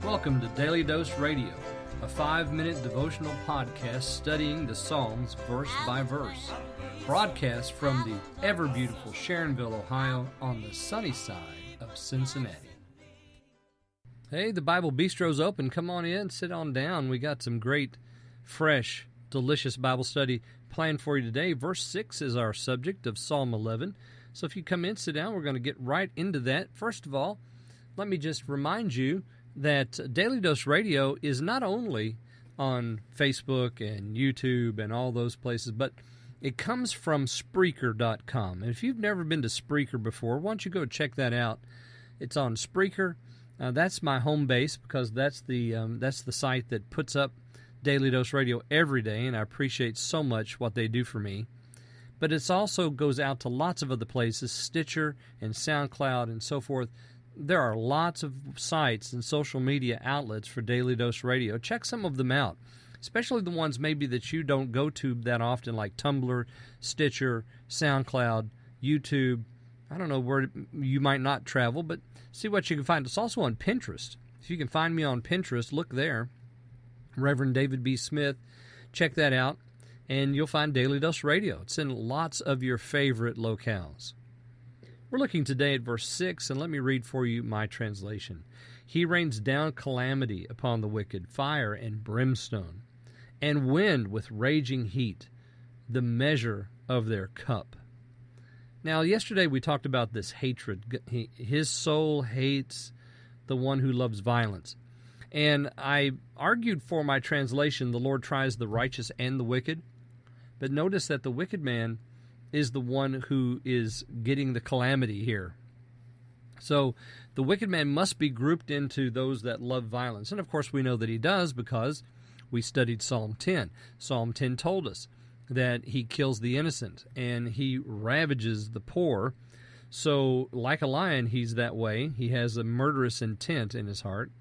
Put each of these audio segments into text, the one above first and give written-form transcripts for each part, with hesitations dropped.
Welcome to Daily Dose Radio, a 5-minute devotional podcast studying the Psalms verse by verse. Broadcast from the ever-beautiful Sharonville, Ohio, on the sunny side of Cincinnati. Hey, the Bible Bistro's open. Come on in, sit on down. We got some great, fresh, delicious Bible study planned for you today. Verse 6 is our subject of Psalm 11. So if you come in, sit down, we're going to get right into that. First of all, let me just remind you that Daily Dose Radio is not only on Facebook and YouTube and all those places, but it comes from Spreaker.com. And if you've never been to Spreaker before, why don't you go check that out? It's on Spreaker. That's my home base because that's the site that puts up Daily Dose Radio every day, and I appreciate so much what they do for me. But it also goes out to lots of other places, Stitcher and SoundCloud and so forth. There are lots of sites and social media outlets for Daily Dose Radio. Check some of them out, especially the ones maybe that you don't go to that often, like Tumblr, Stitcher, SoundCloud, YouTube. I don't know where you might not travel, but see what you can find. It's also on Pinterest. If you can find me on Pinterest, look there. Reverend David B. Smith. Check that out, and you'll find Daily Dose Radio. It's in lots of your favorite locales. We're looking today at verse 6, and let me read for you my translation. He rains down calamity upon the wicked, fire and brimstone, and wind with raging heat, the measure of their cup. Now, yesterday we talked about this hatred. His soul hates the one who loves violence. And I argued for my translation, the Lord tries the righteous and the wicked. But notice that the wicked man is the one who is getting the calamity here. So the wicked man must be grouped into those that love violence. And of course we know that he does because we studied Psalm 10. Psalm 10 told us that he kills the innocent and he ravages the poor. So like a lion, he's that way. He has a murderous intent in his heart.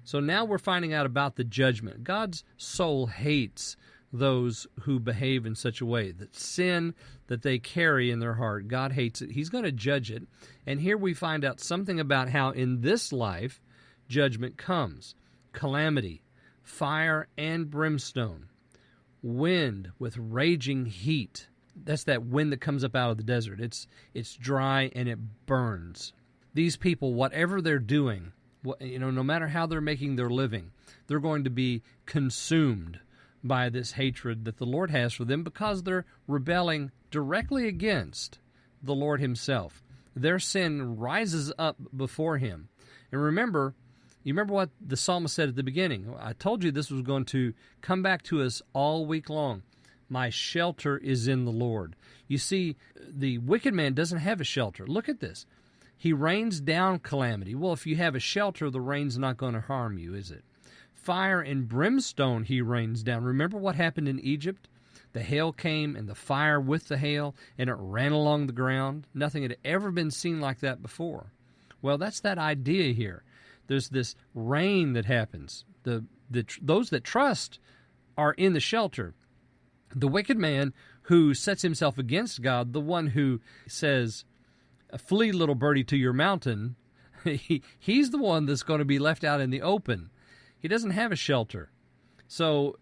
So now we're finding out about the judgment. God's soul hates those who behave in such a way. That sin that they carry in their heart, God hates it. He's going to judge it. And here we find out something about how in this life judgment comes. Calamity, fire and brimstone, wind with raging heat. That's that wind that comes up out of the desert. It's dry and it burns. These people, whatever they're doing, no matter how they're making their living, they're going to be consumed by this hatred that the Lord has for them because they're rebelling directly against the Lord himself. Their sin rises up before him. And you remember what the psalmist said at the beginning. I told you this was going to come back to us all week long. My shelter is in the Lord. You see, the wicked man doesn't have a shelter. Look at this. He rains down calamity. Well, if you have a shelter, the rain's not going to harm you, is it? Fire and brimstone he rains down. Remember what happened in Egypt? The hail came and the fire with the hail, and it ran along the ground. Nothing had ever been seen like that before. Well, that's that idea here. There's this rain that happens. Those that trust are in the shelter. The wicked man who sets himself against God, the one who says, "Flee, little birdie, to your mountain," he's the one that's going to be left out in the open. He doesn't have a shelter. So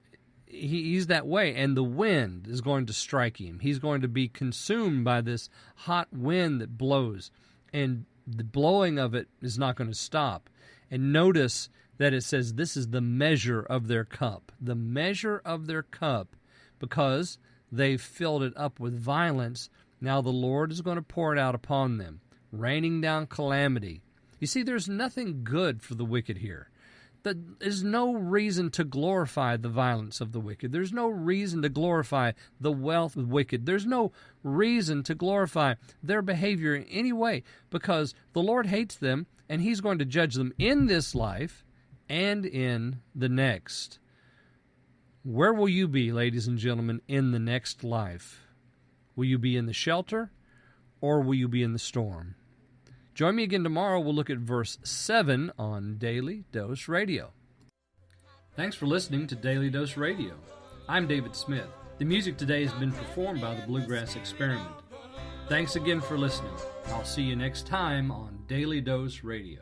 he's that way, and the wind is going to strike him. He's going to be consumed by this hot wind that blows, and the blowing of it is not going to stop. And notice that it says this is the measure of their cup. The measure of their cup, because they've filled it up with violence. Now the Lord is going to pour it out upon them, raining down calamity. You see, there's nothing good for the wicked here. There's no reason to glorify the violence of the wicked. There's no reason to glorify the wealth of the wicked. There's no reason to glorify their behavior in any way because the Lord hates them and he's going to judge them in this life and in the next. Where will you be, ladies and gentlemen, in the next life? Will you be in the shelter or will you be in the storm? Join me again tomorrow. We'll look at verse 7 on Daily Dose Radio. Thanks for listening to Daily Dose Radio. I'm David Smith. The music today has been performed by the Bluegrass Experiment. Thanks again for listening. I'll see you next time on Daily Dose Radio.